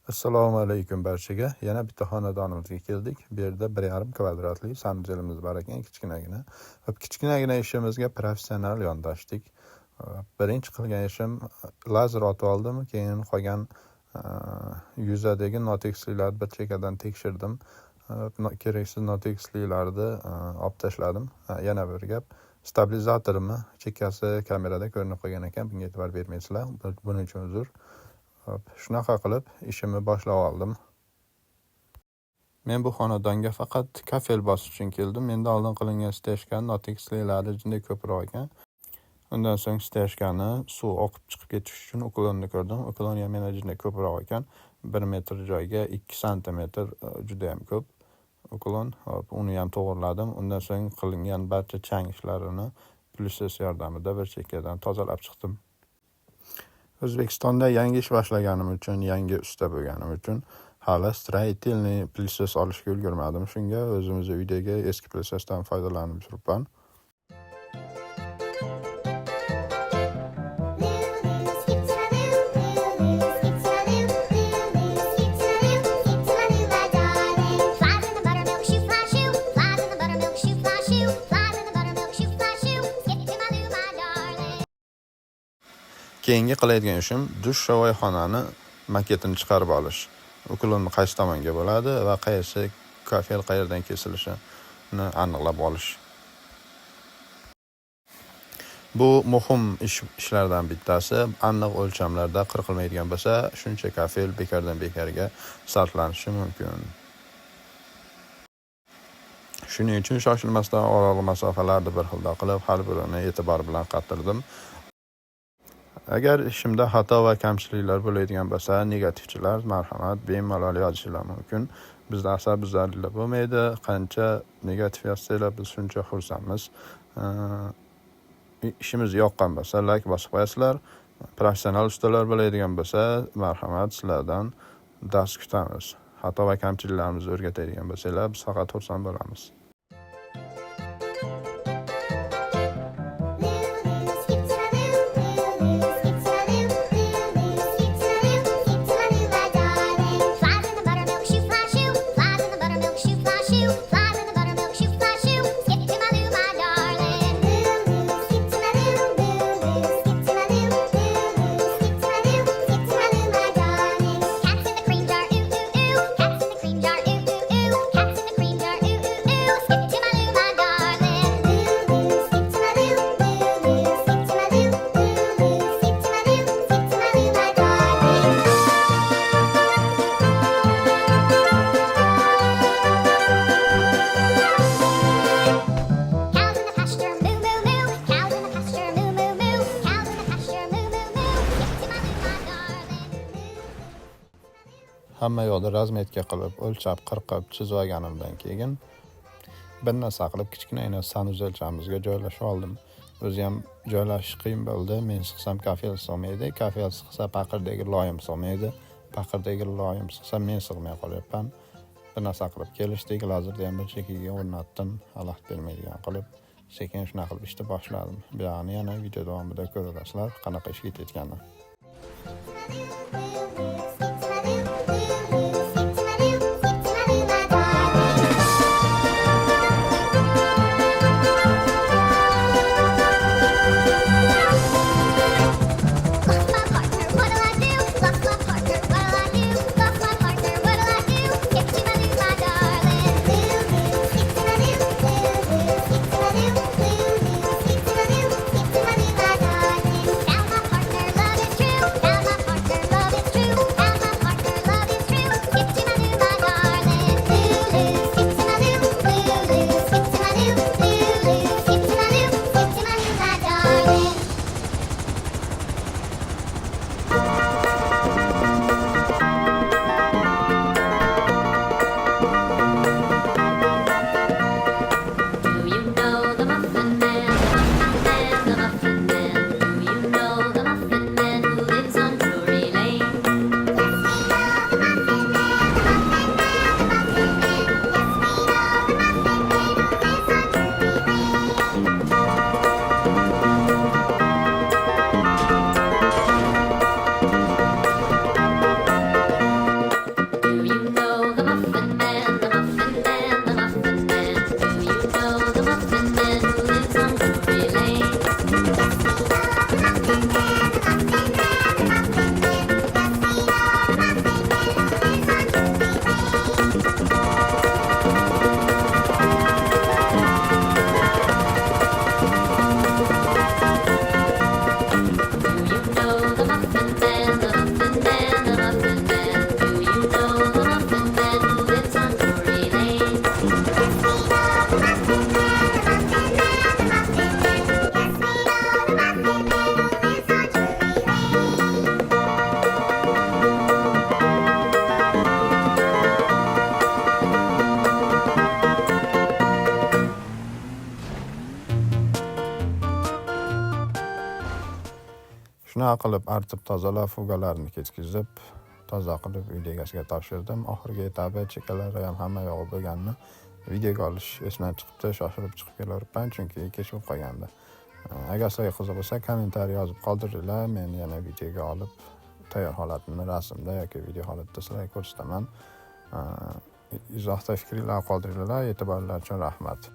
Assalomu alaykum barchaga. Yana bitta xonadonimizga keldik. Bu yerda 1,5 kvadratli sanuzelimiz bor ekan, kichkinagina. Kichkinagina ishimizga professional yondashdik. Birinchi qilgan ishim lazer otib oldim, keyin qolgan yuzadagi notekisliklarni bir chekkadan tekshirdim. Keraksiz notekisliklarni olib tashladim. Yana bir gap, stabilizatorimni chekkasi kamerada ko'rinib qolgan ekan. Bunga e'tibor bermaysizlar. Buning uchun uzr. Shunaqa qilib ishimni boshlab oldim. Men bu xonadonga faqat kafel bosish uchun keldim. Menda oldin qilingan stejkani notekisliklari juda ko'proq ekan. Undan so'ng stejkani suv oqib chiqib ketish uchun uklonni ko'rdim. Uklon ham menda juda ko'proq ekan. 1 metr joyga 2 santimetr juda ham ko'p. Uklon, uni ham to'g'irladim. Undan so'ng qilingan barcha chang ishlarini plyuses yordamida bir chekkadan tozalab chiqdim. O'zbekistonda yangi ish boshlaganim uchun, yangi usta bo'lganim uchun hali stроительный plyuses olishga ulgurmadim. Shunga o'zimiz uydagi eski plyusesdan foydalanib turibman. Keyingi qiladigan ishim dush shovoyxonani maketini chiqarib olish. Uklonni qaysi tomonga bo'ladi va qaysi kafel qayerdan kesilishini aniqlab olish. Bu muhim ishlardan bittasi. Aniq o'lchamlarda qirqilmaydigan bo'lsa, shuncha kafel bekardan bekarga sarflanishi mumkin. Shuning uchun shoshilmasdan oraliq masofalarni bir xilda qilib, har birini e'tibor bilan qattirdim. Agar ishimda xato va kamchiliklar bo'ladigan bo'lsa, negativchilar marhamat bemalol yozishinglar mumkin. Bizda asabbuzarliklar bo'lmaydi. Qancha negativ yozsanglar biz shuncha xursandmiz. Ishimiz yoqqan bo'lsa, like bosib qo'yasizlar. Professional ustalar bo'ladigan bo'lsa, marhamat sizlardan dars kutamiz. Xato va kamchiliklarimizni o'rgatadigan bo'lsanglar, biz faqat xursand bo'lamiz. Hamma yo'lda razmetka qilib, o'lchab, qirqib, chizib olganimdan keyin bir narsa qilib kichkina sanuzelchamizga joylashib oldim. O'zi ham joylashish qiyin bo'ldi. Men siqsam kafel sig'maydi, kafel siqsa paqirdagi loyim sig'maydi, paqirdagi loyim siqsa men sig'may qolyapman. Bir narsa qilib kelishdik, lazerda ham bir chekkaga o'rnatdim, xalaqit bermaydigan qilib, sekin shunaqa qilib ishni boshladim. Bu yerni yana video davomida ko'rasizlar, qanaqa ish ketayotganini. Shunaqa qilib artib tozalab, fugalarni ketkizib, toza qilib uy egasiga topshirdim. Oxirgi etabi chekalari ham hamma yog'i bo'lganini videoga olish esimdan chiqibdi. Shoshilib chiqib kelaveribman, chunki kech bo'lib qolgandi. Agar sizlarga qiziq bo'lsa, kommentariy yozib qoldiringlar. Men yana videoga olib tayyor holatini rasmda yoki video holatda sizlarga ko'rsataman. Izohda fikringlarni qoldiringlar. E'tiboringlar uchun rahmat.